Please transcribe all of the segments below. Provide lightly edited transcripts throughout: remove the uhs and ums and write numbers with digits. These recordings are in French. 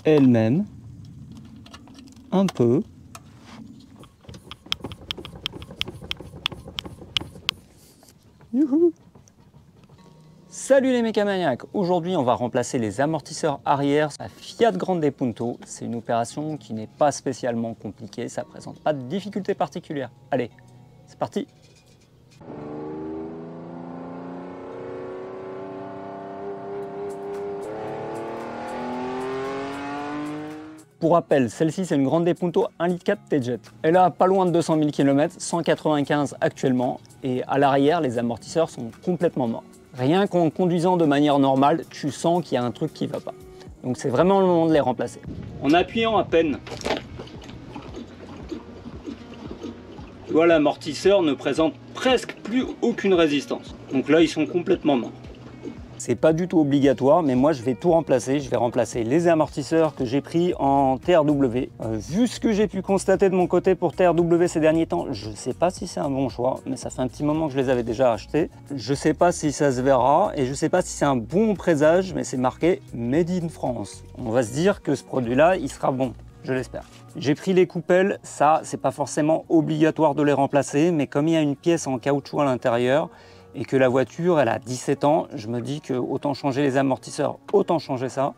elle-même un peu. Youhou! Salut les mécamaniacs! Aujourd'hui on va remplacer les amortisseurs arrière à Fiat Grande Punto. C'est une opération qui n'est pas spécialement compliquée, ça ne présente pas de difficultés particulières. Allez, c'est parti! Pour rappel, celle-ci c'est une Grande Punto 1,4 litre T-Jet. Elle a pas loin de 200 000 km, 195 actuellement, et à l'arrière les amortisseurs sont complètement morts. Rien qu'en conduisant de manière normale, tu sens qu'il y a un truc qui va pas. Donc c'est vraiment le moment de les remplacer. En appuyant à peine, tu vois, l'amortisseur ne présente presque plus aucune résistance. Donc là ils sont complètement morts. C'est pas du tout obligatoire, mais moi je vais tout remplacer. Je vais remplacer les amortisseurs que j'ai pris en TRW. Vu ce que j'ai pu constater de mon côté pour TRW ces derniers temps, je sais pas si c'est un bon choix, mais ça fait un petit moment que je les avais déjà achetés. Je sais pas si ça se verra et je sais pas si c'est un bon présage, mais c'est marqué Made in France. On va se dire que ce produit-là, il sera bon, je l'espère. J'ai pris les coupelles, ça c'est pas forcément obligatoire de les remplacer, mais comme il y a une pièce en caoutchouc à l'intérieur, et que la voiture elle a 17 ans, je me dis que autant changer les amortisseurs, autant changer ça.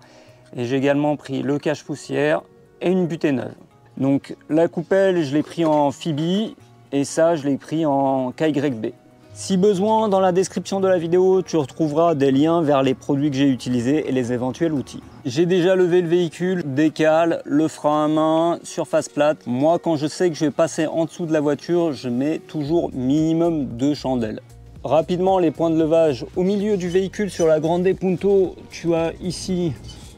Et j'ai également pris le cache-poussière et une butée neuve. Donc la coupelle, je l'ai pris en Phoebe et ça, je l'ai pris en KYB. Si besoin, dans la description de la vidéo, tu retrouveras des liens vers les produits que j'ai utilisés et les éventuels outils. J'ai déjà levé le véhicule, décale, le frein à main, surface plate. Moi, quand je sais que je vais passer en dessous de la voiture, je mets toujours minimum 2 chandelles. Rapidement, les points de levage. Au milieu du véhicule sur la Grande Punto, tu as ici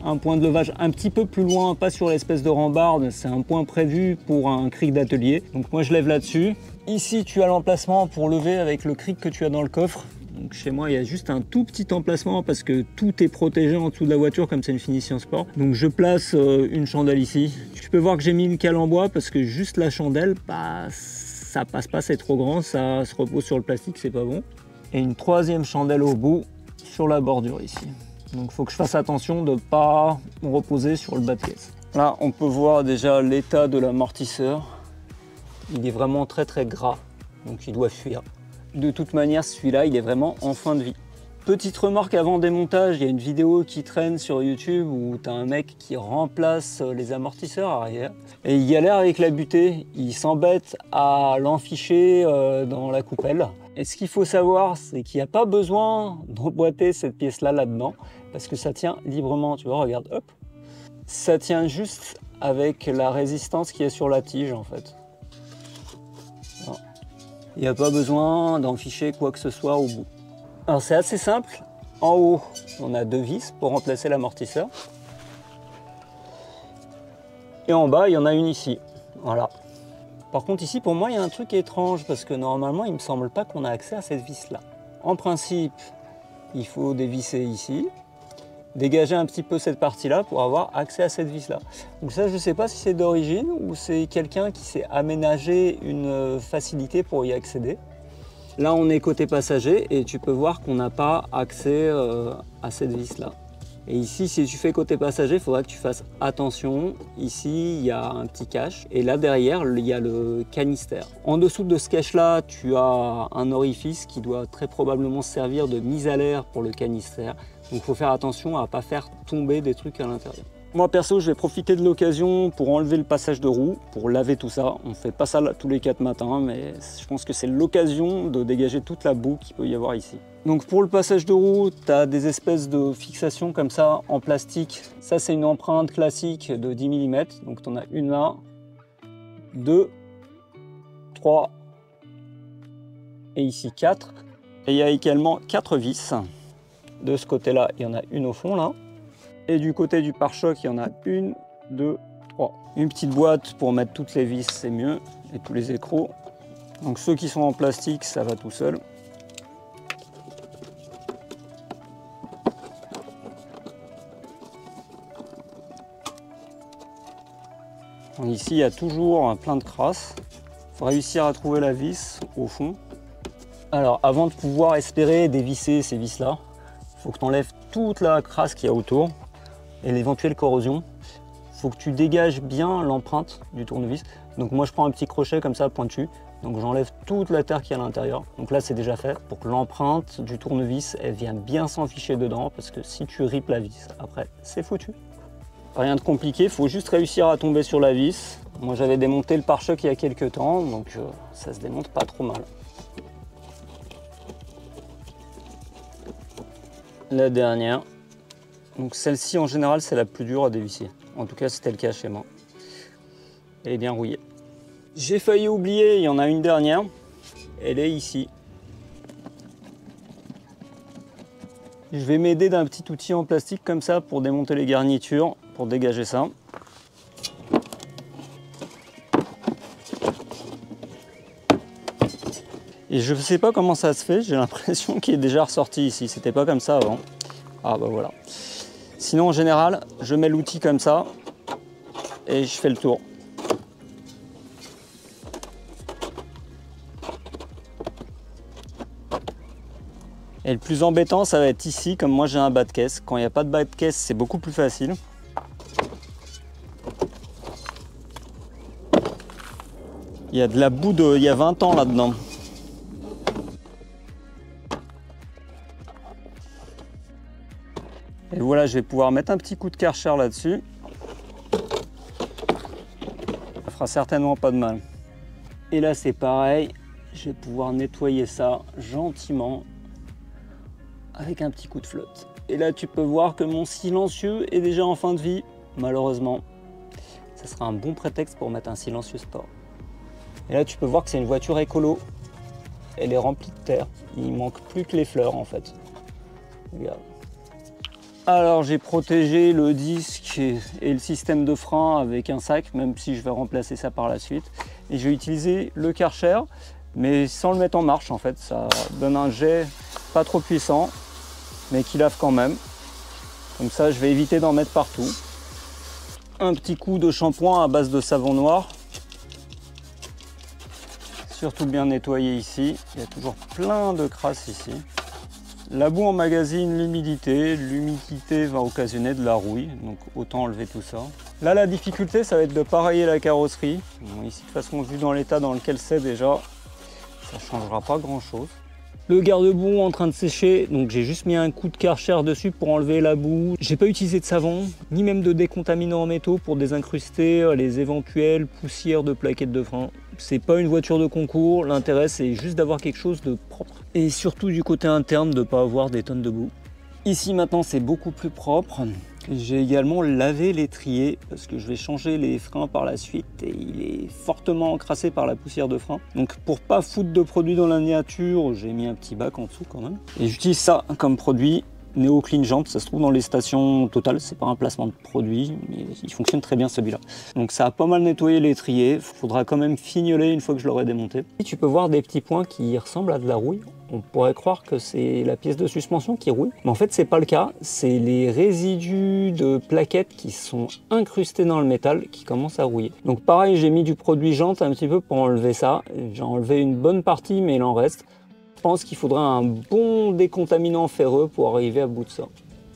un point de levage un petit peu plus loin, pas sur l'espèce de rambarde, c'est un point prévu pour un cric d'atelier. Donc moi je lève là-dessus. Ici tu as l'emplacement pour lever avec le cric que tu as dans le coffre. Donc chez moi il y a juste un tout petit emplacement parce que tout est protégé en dessous de la voiture comme c'est une finition sport. Donc je place une chandelle ici. Tu peux voir que j'ai mis une cale en bois parce que juste la chandelle ça passe pas, c'est trop grand, ça se repose sur le plastique, c'est pas bon. Et une troisième chandelle au bout sur la bordure ici. Donc il faut que je fasse attention de ne pas me reposer sur le bas de caisse. Là on peut voir déjà l'état de l'amortisseur. Il est vraiment très gras, donc il doit fuir. De toute manière celui-là il est vraiment en fin de vie. Petite remarque avant démontage, il y a une vidéo qui traîne sur YouTube où tu as un mec qui remplace les amortisseurs arrière et il galère avec la butée, il s'embête à l'enficher dans la coupelle. Et ce qu'il faut savoir, c'est qu'il n'y a pas besoin d'emboîter cette pièce-là là-dedans parce que ça tient librement, tu vois, regarde, hop. Ça tient juste avec la résistance qu'il y a sur la tige en fait. Il n'y a pas besoin d'enficher quoi que ce soit au bout. Alors c'est assez simple, en haut on a 2 vis pour remplacer l'amortisseur et en bas il y en a une ici, voilà. Par contre ici pour moi il y a un truc étrange parce que normalement il me semble pas qu'on a accès à cette vis là. En principe il faut dévisser ici, dégager un petit peu cette partie là pour avoir accès à cette vis là. Donc ça je sais pas si c'est d'origine ou c'est quelqu'un qui s'est aménagé une facilité pour y accéder. Là on est côté passager et tu peux voir qu'on n'a pas accès à cette vis là. Et ici si tu fais côté passager, il faudra que tu fasses attention. Ici il y a un petit cache et là derrière il y a le canister. En dessous de ce cache là tu as un orifice qui doit très probablement servir de mise à l'air pour le canister. Donc il faut faire attention à ne pas faire tomber des trucs à l'intérieur. Moi perso je vais profiter de l'occasion pour enlever le passage de roue, pour laver tout ça. On ne fait pas ça tous les 4 matins, mais je pense que c'est l'occasion de dégager toute la boue qu'il peut y avoir ici. Donc pour le passage de roue, tu as des espèces de fixations comme ça en plastique. Ça c'est une empreinte classique de 10 mm. Donc tu en as une là, 2, 3 et ici 4. Et il y a également 4 vis. De ce côté-là, il y en a une au fond là. Et du côté du pare-choc, il y en a 1, 2, 3. Une petite boîte pour mettre toutes les vis, c'est mieux, et tous les écrous. Donc ceux qui sont en plastique, ça va tout seul. Donc ici, il y a toujours plein de crasse. Il faut réussir à trouver la vis au fond. Alors, avant de pouvoir espérer dévisser ces vis-là, il faut que tu enlèves toute la crasse qu'il y a autour et l'éventuelle corrosion. faut que tu dégages bien l'empreinte du tournevis. Donc moi je prends un petit crochet comme ça pointu. Donc j'enlève toute la terre qui est à l'intérieur. Donc là c'est déjà fait pour que l'empreinte du tournevis elle vienne bien s'enficher dedans, parce que si tu ripes la vis, après c'est foutu. Rien de compliqué, il faut juste réussir à tomber sur la vis. Moi j'avais démonté le pare-choc il y a quelques temps, donc ça se démonte pas trop mal. La dernière. Donc celle-ci en général c'est la plus dure à dévisser. En tout cas c'était le cas chez moi. Elle est bien rouillée. J'ai failli oublier, il y en a une dernière. Elle est ici. Je vais m'aider d'un petit outil en plastique comme ça pour démonter les garnitures, pour dégager ça. Et je ne sais pas comment ça se fait, j'ai l'impression qu'il est déjà ressorti ici. C'était pas comme ça avant. Ah bah voilà. Sinon en général, je mets l'outil comme ça et je fais le tour. Et le plus embêtant, ça va être ici, comme moi j'ai un bas de caisse. Quand il n'y a pas de bas de caisse, c'est beaucoup plus facile. Il y a de la boue il y a 20 ans là-dedans. Et voilà, je vais pouvoir mettre un petit coup de Karcher là-dessus. Ça fera certainement pas de mal. Et là, c'est pareil. Je vais pouvoir nettoyer ça gentiment avec un petit coup de flotte. Et là, tu peux voir que mon silencieux est déjà en fin de vie. Malheureusement, ça sera un bon prétexte pour mettre un silencieux sport. Et là, tu peux voir que c'est une voiture écolo. Elle est remplie de terre. Il manque plus que les fleurs, en fait. Regarde. Alors j'ai protégé le disque et le système de frein avec un sac, même si je vais remplacer ça par la suite. Et je vais utiliser le Karcher, mais sans le mettre en marche en fait. Ça donne un jet pas trop puissant, mais qui lave quand même. Comme ça je vais éviter d'en mettre partout. Un petit coup de shampoing à base de savon noir. Surtout bien nettoyer ici. Il y a toujours plein de crasse ici. La boue emmagasine l'humidité, l'humidité va occasionner de la rouille, donc autant enlever tout ça. Là la difficulté ça va être de pareiller la carrosserie. Bon, ici de toute façon vu dans l'état dans lequel c'est déjà, ça ne changera pas grand chose. Le garde-boue en train de sécher, donc j'ai juste mis un coup de Karcher dessus pour enlever la boue. J'ai pas utilisé de savon, ni même de décontaminant en métaux pour désincruster les éventuelles poussières de plaquettes de frein. C'est pas une voiture de concours, l'intérêt c'est juste d'avoir quelque chose de propre. Et surtout du côté interne de ne pas avoir des tonnes de boue. Ici maintenant c'est beaucoup plus propre. J'ai également lavé l'étrier parce que je vais changer les freins par la suite et il est fortement encrassé par la poussière de frein. Donc pour pas foutre de produit dans la nature, j'ai mis un petit bac en dessous quand même. Et j'utilise ça comme produit. Neo Clean Jump, ça se trouve dans les stations Total, c'est pas un placement de produit, mais il fonctionne très bien celui-là. Donc ça a pas mal nettoyé l'étrier, il faudra quand même fignoler une fois que je l'aurai démonté. Et tu peux voir des petits points qui ressemblent à de la rouille. On pourrait croire que c'est la pièce de suspension qui rouille, mais en fait c'est pas le cas, c'est les résidus de plaquettes qui sont incrustés dans le métal qui commencent à rouiller. Donc pareil, j'ai mis du produit jante un petit peu pour enlever ça, j'ai enlevé une bonne partie mais il en reste. Je pense qu'il faudra un bon décontaminant ferreux pour arriver à bout de ça.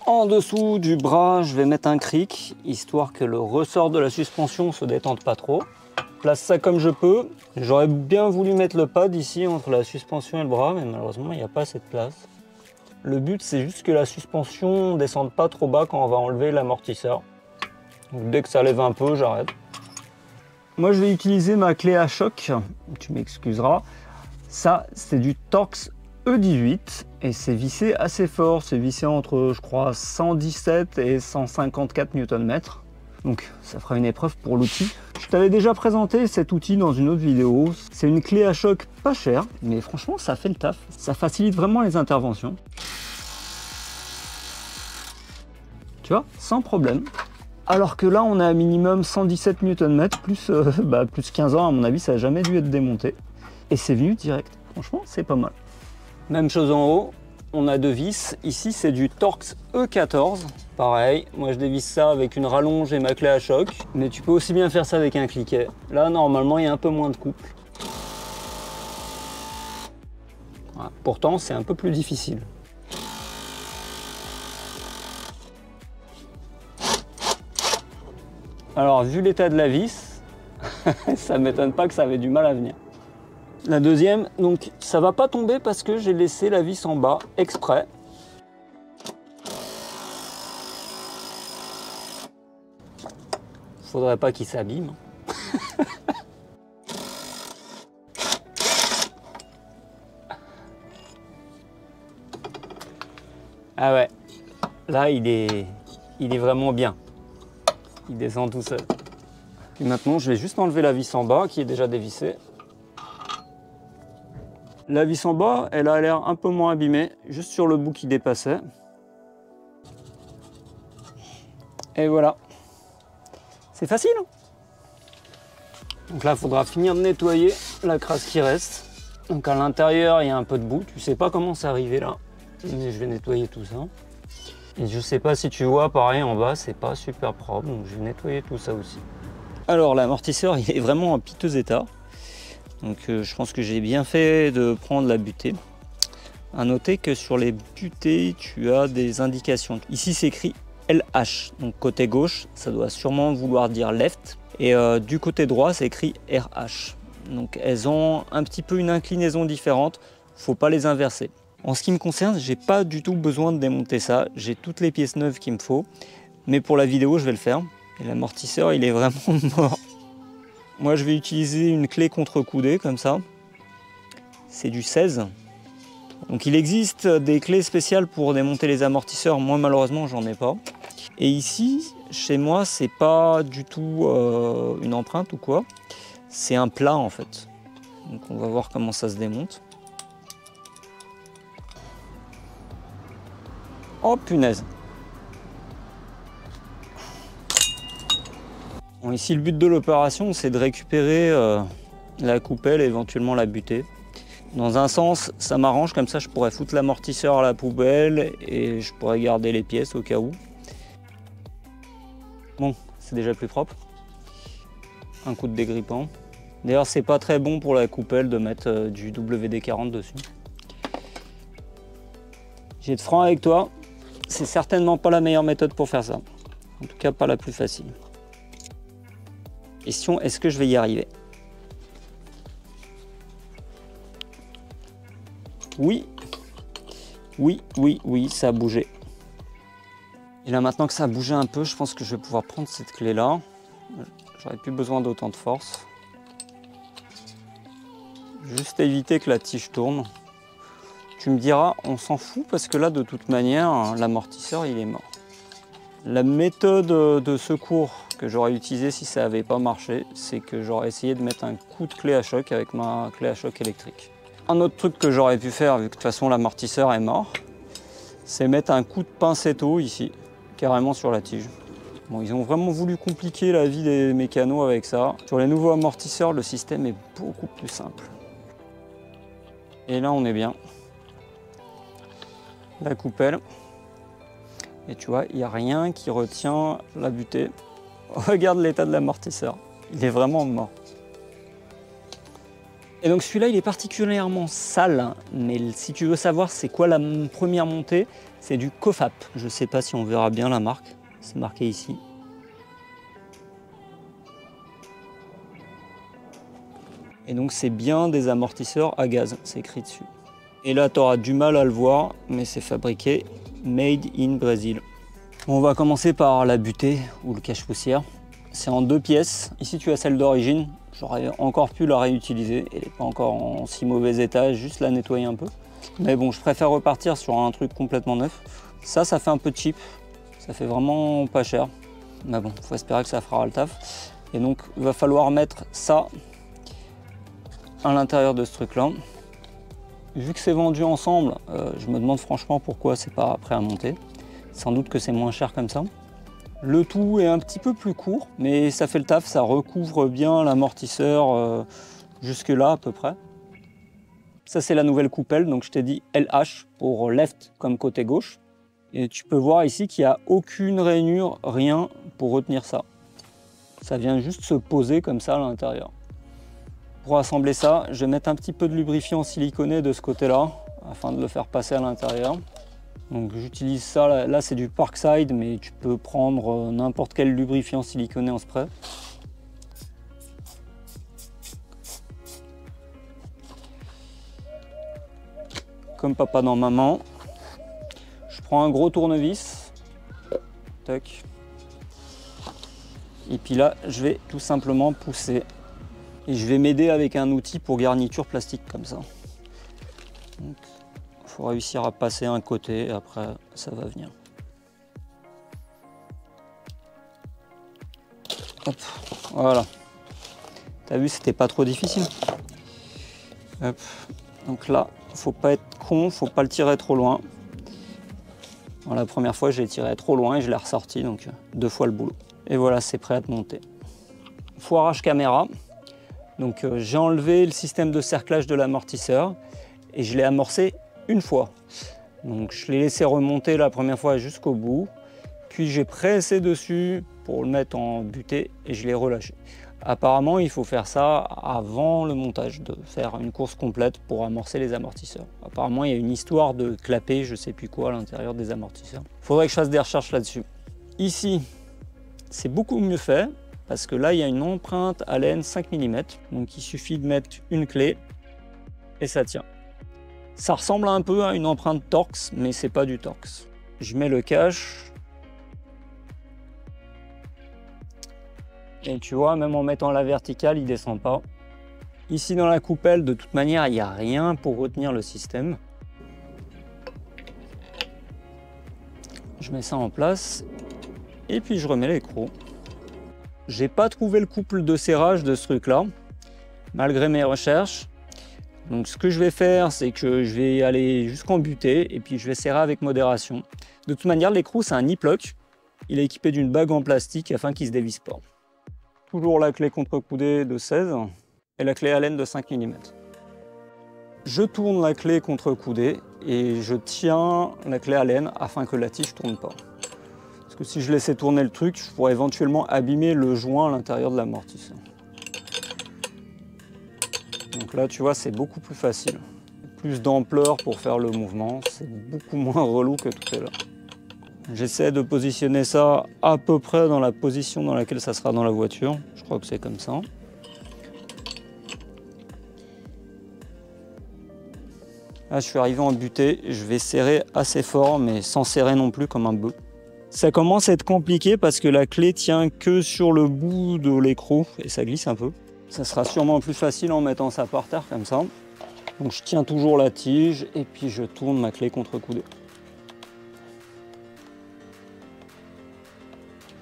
En dessous du bras, je vais mettre un cric, histoire que le ressort de la suspension se détende pas trop. Je place ça comme je peux. J'aurais bien voulu mettre le pad ici entre la suspension et le bras, mais malheureusement il n'y a pas assez de place. Le but c'est juste que la suspension ne descende pas trop bas quand on va enlever l'amortisseur. Dès que ça lève un peu, j'arrête. Moi je vais utiliser ma clé à choc, tu m'excuseras. Ça, c'est du Torx E18 et c'est vissé assez fort. C'est vissé entre, je crois, 117 et 154 Nm. Donc, ça fera une épreuve pour l'outil. Je t'avais déjà présenté cet outil dans une autre vidéo. C'est une clé à choc pas chère, mais franchement, ça fait le taf. Ça facilite vraiment les interventions. Tu vois, sans problème. Alors que là, on a un minimum 117 Nm, plus 15 ans, à mon avis, ça n'a jamais dû être démonté. Et c'est venu direct. Franchement, c'est pas mal. Même chose en haut, on a deux vis. Ici, c'est du Torx E14. Pareil, moi je dévisse ça avec une rallonge et ma clé à choc. Mais tu peux aussi bien faire ça avec un cliquet. Là, normalement, il y a un peu moins de couple. Voilà. Pourtant, c'est un peu plus difficile. Alors vu l'état de la vis, ça m'étonne pas que ça avait du mal à venir. La deuxième, donc ça va pas tomber parce que j'ai laissé la vis en bas exprès. Faudrait pas qu'il s'abîme. Ah ouais, là il est vraiment bien. Il descend tout seul. Et maintenant je vais juste enlever la vis en bas qui est déjà dévissée. La vis en bas, elle a l'air un peu moins abîmée, juste sur le bout qui dépassait. Et voilà. C'est facile, hein? Donc là, il faudra finir de nettoyer la crasse qui reste. Donc à l'intérieur, il y a un peu de boue. Tu sais pas comment c'est arrivé là. Mais je vais nettoyer tout ça. Et je sais pas si tu vois, pareil en bas, c'est pas super propre. Donc je vais nettoyer tout ça aussi. Alors l'amortisseur, il est vraiment en piteux état. Donc je pense que j'ai bien fait de prendre la butée. À noter que sur les butées, tu as des indications. Ici, c'est écrit LH. Donc côté gauche, ça doit sûrement vouloir dire left. Et du côté droit, c'est écrit RH. Donc elles ont un petit peu une inclinaison différente. Faut pas les inverser. En ce qui me concerne, j'ai pas du tout besoin de démonter ça. J'ai toutes les pièces neuves qu'il me faut. Mais pour la vidéo, je vais le faire. Et l'amortisseur, il est vraiment mort. Moi, je vais utiliser une clé contre-coudée comme ça. C'est du 16. Donc il existe des clés spéciales pour démonter les amortisseurs. Moi, malheureusement, j'en ai pas. Et ici, chez moi, c'est pas du tout une empreinte ou quoi. C'est un plat en fait. Donc on va voir comment ça se démonte. Oh punaise! Bon, ici le but de l'opération c'est de récupérer la coupelle et éventuellement la butée. Dans un sens ça m'arrange, comme ça je pourrais foutre l'amortisseur à la poubelle et je pourrais garder les pièces au cas où. Bon, c'est déjà plus propre. Un coup de dégrippant. D'ailleurs c'est pas très bon pour la coupelle de mettre du WD-40 dessus. J'ai être franc avec toi. C'est certainement pas la meilleure méthode pour faire ça. En tout cas, pas la plus facile. Question, est-ce que je vais y arriver? Oui. Oui, oui, oui, ça a bougé. Et là, maintenant que ça a bougé un peu, je pense que je vais pouvoir prendre cette clé-là. J'aurais plus besoin d'autant de force. Juste éviter que la tige tourne. Tu me diras, on s'en fout parce que là, de toute manière, l'amortisseur, il est mort. La méthode de secours que j'aurais utilisée si ça n'avait pas marché, c'est que j'aurais essayé de mettre un coup de clé à choc avec ma clé à choc électrique. Un autre truc que j'aurais pu faire, vu que de toute façon l'amortisseur est mort, c'est mettre un coup de pincetto ici, carrément sur la tige. Bon, ils ont vraiment voulu compliquer la vie des mécanos avec ça. Sur les nouveaux amortisseurs, le système est beaucoup plus simple. Et là, on est bien. La coupelle. Et tu vois, il n'y a rien qui retient la butée. Regarde l'état de l'amortisseur. Il est vraiment mort. Et donc celui-là, il est particulièrement sale. Mais si tu veux savoir c'est quoi la première montée, c'est du Cofap. Je ne sais pas si on verra bien la marque. C'est marqué ici. Et donc c'est bien des amortisseurs à gaz. C'est écrit dessus. Et là, tu auras du mal à le voir, mais c'est fabriqué Made in Brazil. On va commencer par la butée ou le cache-poussière. C'est en 2 pièces. Ici, tu as celle d'origine. J'aurais encore pu la réutiliser. Elle n'est pas encore en si mauvais état, juste la nettoyer un peu. Mais bon, je préfère repartir sur un truc complètement neuf. Ça fait un peu cheap. Ça fait vraiment pas cher. Mais bon, il faut espérer que ça fera le taf. Et donc, il va falloir mettre ça à l'intérieur de ce truc-là. Vu que c'est vendu ensemble, je me demande franchement pourquoi c'est pas prêt à monter. Sans doute que c'est moins cher comme ça. Le tout est un petit peu plus court, mais ça fait le taf, ça recouvre bien l'amortisseur jusque là à peu près. Ça c'est la nouvelle coupelle, donc je t'ai dit LH pour left comme côté gauche. Et tu peux voir ici qu'il n'y a aucune rainure, rien pour retenir ça. Ça vient juste se poser comme ça à l'intérieur. Pour assembler ça, je vais mettre un petit peu de lubrifiant siliconé de ce côté-là, afin de le faire passer à l'intérieur. Donc j'utilise ça, là c'est du Parkside, mais tu peux prendre n'importe quel lubrifiant siliconé en spray. Comme papa dans maman. Je prends un gros tournevis. Tac. Et puis là, je vais tout simplement pousser. Et je vais m'aider avec un outil pour garniture plastique comme ça. Il faut réussir à passer un côté, après ça va venir. Hop, voilà. T'as vu, c'était pas trop difficile. Hop. Donc là, faut pas être con, faut pas le tirer trop loin. Bon, la première fois, j'ai tiré trop loin et je l'ai ressorti, donc 2 fois le boulot. Et voilà, c'est prêt à te monter. Foirage caméra. Donc j'ai enlevé le système de cerclage de l'amortisseur et je l'ai amorcé une fois. Donc je l'ai laissé remonter la première fois jusqu'au bout, puis j'ai pressé dessus pour le mettre en butée et je l'ai relâché. Apparemment il faut faire ça avant le montage, de faire une course complète pour amorcer les amortisseurs. Apparemment il y a une histoire de clapet, je sais plus quoi, à l'intérieur des amortisseurs. Il faudrait que je fasse des recherches là-dessus. Ici c'est beaucoup mieux fait, parce que là, il y a une empreinte Allen 5 mm. Donc, il suffit de mettre une clé et ça tient. Ça ressemble un peu à une empreinte Torx, mais c'est pas du Torx. Je mets le cache. Et tu vois, même en mettant la verticale, il descend pas. Ici, dans la coupelle, de toute manière, il n'y a rien pour retenir le système. Je mets ça en place. Et puis, je remets l'écrou. J'ai pas trouvé le couple de serrage de ce truc-là, malgré mes recherches. Donc ce que je vais faire, c'est que je vais aller jusqu'en butée et puis je vais serrer avec modération. De toute manière, l'écrou, c'est un nip-lock. Il est équipé d'une bague en plastique afin qu'il ne se dévisse pas. Toujours la clé contre-coudée de 16 et la clé Allen de 5 mm. Je tourne la clé contre-coudée et je tiens la clé Allen afin que la tige ne tourne pas. Parce que si je laissais tourner le truc, je pourrais éventuellement abîmer le joint à l'intérieur de l'amortisseur. Donc là, tu vois, c'est beaucoup plus facile. Plus d'ampleur pour faire le mouvement, c'est beaucoup moins relou que tout à l'heure. J'essaie de positionner ça à peu près dans la position dans laquelle ça sera dans la voiture. Je crois que c'est comme ça. Là, je suis arrivé en butée. Je vais serrer assez fort, mais sans serrer non plus comme un bœuf. Ça commence à être compliqué parce que la clé tient que sur le bout de l'écrou et ça glisse un peu. Ça sera sûrement plus facile en mettant ça par terre comme ça. Donc je tiens toujours la tige et puis je tourne ma clé contre-coudée.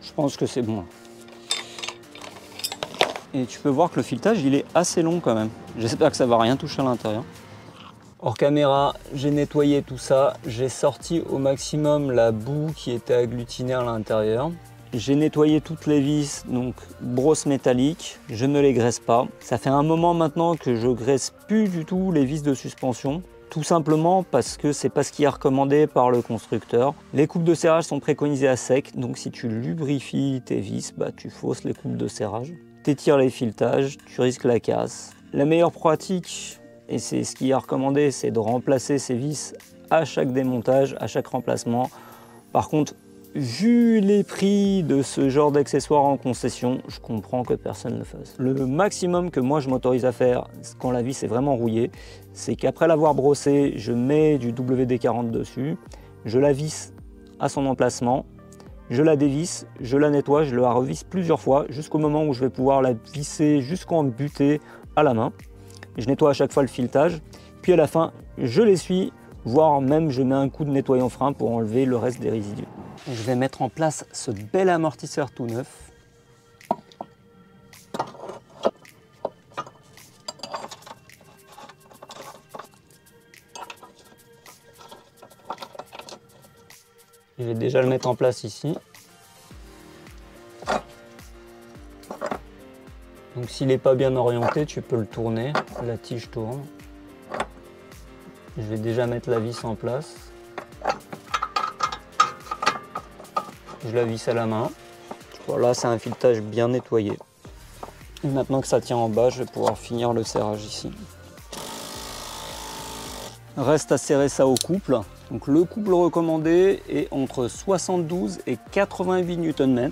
Je pense que c'est bon. Et tu peux voir que le filetage il est assez long quand même. J'espère que ça va rien toucher à l'intérieur. Hors caméra, j'ai nettoyé tout ça, j'ai sorti au maximum la boue qui était agglutinée à l'intérieur. J'ai nettoyé toutes les vis, donc brosse métallique, je ne les graisse pas. Ça fait un moment maintenant que je graisse plus du tout les vis de suspension, tout simplement parce que c'est pas ce qui est recommandé par le constructeur. Les coupes de serrage sont préconisées à sec, donc si tu lubrifies tes vis, tu fausses les coupes de serrage. Tu étires les filetages, tu risques la casse. La meilleure pratique, et c'est ce qui est recommandé, c'est de remplacer ces vis à chaque démontage, à chaque remplacement. Par contre, vu les prix de ce genre d'accessoires en concession, je comprends que personne ne le fasse. Le maximum que moi je m'autorise à faire quand la vis est vraiment rouillée, c'est qu'après l'avoir brossée, je mets du WD-40 dessus, je la visse à son emplacement, je la dévisse, je la nettoie, je la revisse plusieurs fois jusqu'au moment où je vais pouvoir la visser jusqu'en butée à la main. Je nettoie à chaque fois le filetage, puis à la fin, je l'essuie, voire même je mets un coup de nettoyant frein pour enlever le reste des résidus. Je vais mettre en place ce bel amortisseur tout neuf. Je vais déjà le mettre en place ici. Donc s'il n'est pas bien orienté, tu peux le tourner, la tige tourne. Je vais déjà mettre la vis en place. Je la visse à la main. Voilà, c'est un filetage bien nettoyé. Et maintenant que ça tient en bas, je vais pouvoir finir le serrage ici. Reste à serrer ça au couple. Donc le couple recommandé est entre 72 et 88 Nm.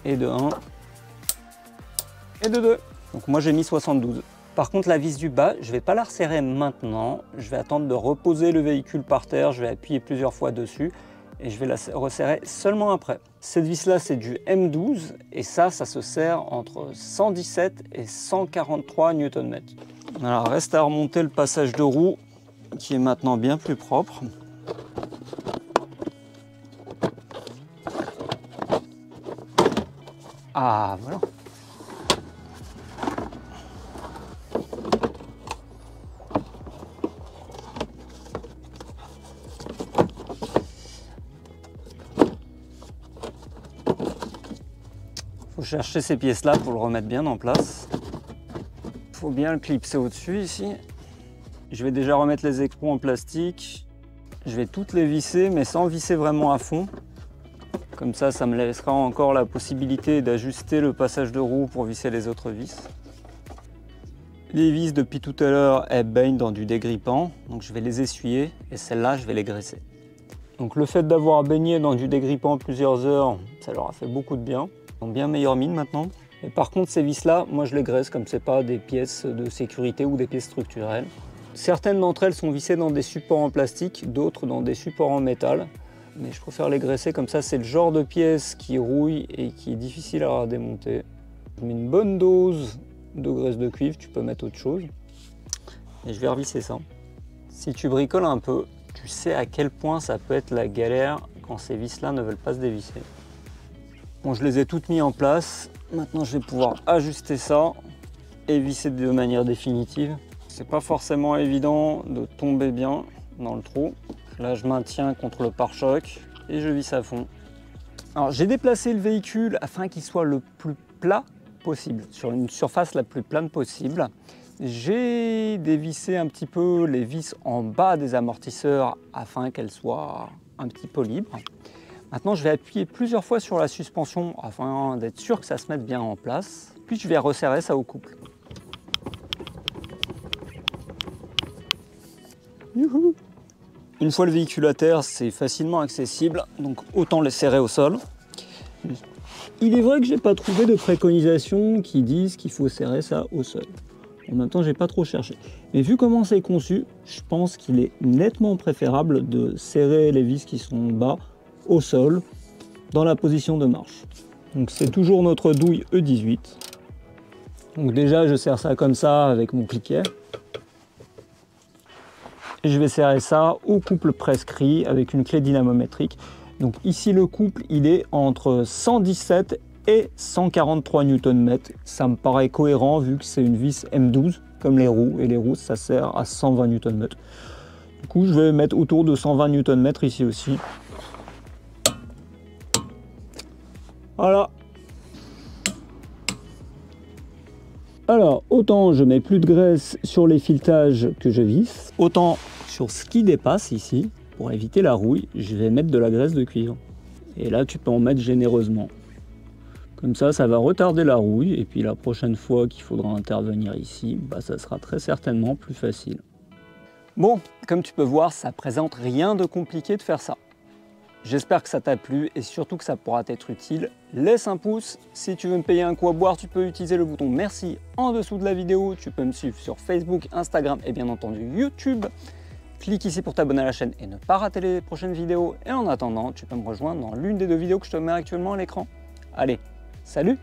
Et de 1 et de 2. Donc moi j'ai mis 72. Par contre la vis du bas, je ne vais pas la resserrer maintenant. Je vais attendre de reposer le véhicule par terre. Je vais appuyer plusieurs fois dessus et je vais la resserrer seulement après. Cette vis là c'est du M12 et ça se serre entre 117 et 143 Nm. Alors reste à remonter le passage de roue qui est maintenant bien plus propre. Ah voilà. Faut chercher ces pièces-là pour le remettre bien en place. Faut bien le clipser au-dessus ici. Je vais déjà remettre les écrous en plastique. Je vais toutes les visser, mais sans visser vraiment à fond. Comme ça me laissera encore la possibilité d'ajuster le passage de roue pour visser les autres vis. Les vis depuis tout à l'heure, elles baignent dans du dégrippant, donc je vais les essuyer et celles-là, je vais les graisser. Donc le fait d'avoir baigné dans du dégrippant plusieurs heures, ça leur a fait beaucoup de bien. Ils ont bien meilleure mine maintenant. Et par contre, ces vis-là, moi je les graisse comme c'est pas des pièces de sécurité ou des pièces structurelles. Certaines d'entre elles sont vissées dans des supports en plastique, d'autres dans des supports en métal. Mais je préfère les graisser comme ça, c'est le genre de pièce qui rouille et qui est difficile à démonter. Je mets une bonne dose de graisse de cuivre, tu peux mettre autre chose. Et je vais revisser ça. Si tu bricoles un peu, tu sais à quel point ça peut être la galère quand ces vis-là ne veulent pas se dévisser. Bon, je les ai toutes mis en place. Maintenant, je vais pouvoir ajuster ça et visser de manière définitive. C'est pas forcément évident de tomber bien dans le trou. Là, je maintiens contre le pare-choc et je visse à fond. Alors, j'ai déplacé le véhicule afin qu'il soit le plus plat possible, sur une surface la plus plane possible. J'ai dévissé un petit peu les vis en bas des amortisseurs afin qu'elles soient un petit peu libres. Maintenant, je vais appuyer plusieurs fois sur la suspension afin d'être sûr que ça se mette bien en place. Puis, je vais resserrer ça au couple. Youhou! Une fois le véhicule à terre, c'est facilement accessible, donc autant les serrer au sol. Il est vrai que j'ai pas trouvé de préconisation qui disent qu'il faut serrer ça au sol. En même temps, j'ai pas trop cherché. Mais vu comment c'est conçu, je pense qu'il est nettement préférable de serrer les vis qui sont bas au sol, dans la position de marche. Donc c'est toujours notre douille E18. Donc déjà, je serre ça comme ça avec mon cliquet. Et je vais serrer ça au couple prescrit avec une clé dynamométrique. Donc ici le couple il est entre 117 et 143 Nm. Ça me paraît cohérent vu que c'est une vis M12 comme les roues et les roues ça sert à 120 Nm. Du coup je vais mettre autour de 120 Nm ici aussi. Voilà. Alors, autant je mets plus de graisse sur les filetages que je visse, autant sur ce qui dépasse ici, pour éviter la rouille, je vais mettre de la graisse de cuivre. Et là, tu peux en mettre généreusement. Comme ça va retarder la rouille, et puis la prochaine fois qu'il faudra intervenir ici, ça sera très certainement plus facile. Bon, comme tu peux voir, ça présente rien de compliqué de faire ça. J'espère que ça t'a plu et surtout que ça pourra t'être utile. Laisse un pouce. Si tu veux me payer un coup à boire, tu peux utiliser le bouton merci en dessous de la vidéo. Tu peux me suivre sur Facebook, Instagram et bien entendu YouTube. Clique ici pour t'abonner à la chaîne et ne pas rater les prochaines vidéos. Et en attendant, tu peux me rejoindre dans l'une des deux vidéos que je te mets actuellement à l'écran. Allez, salut!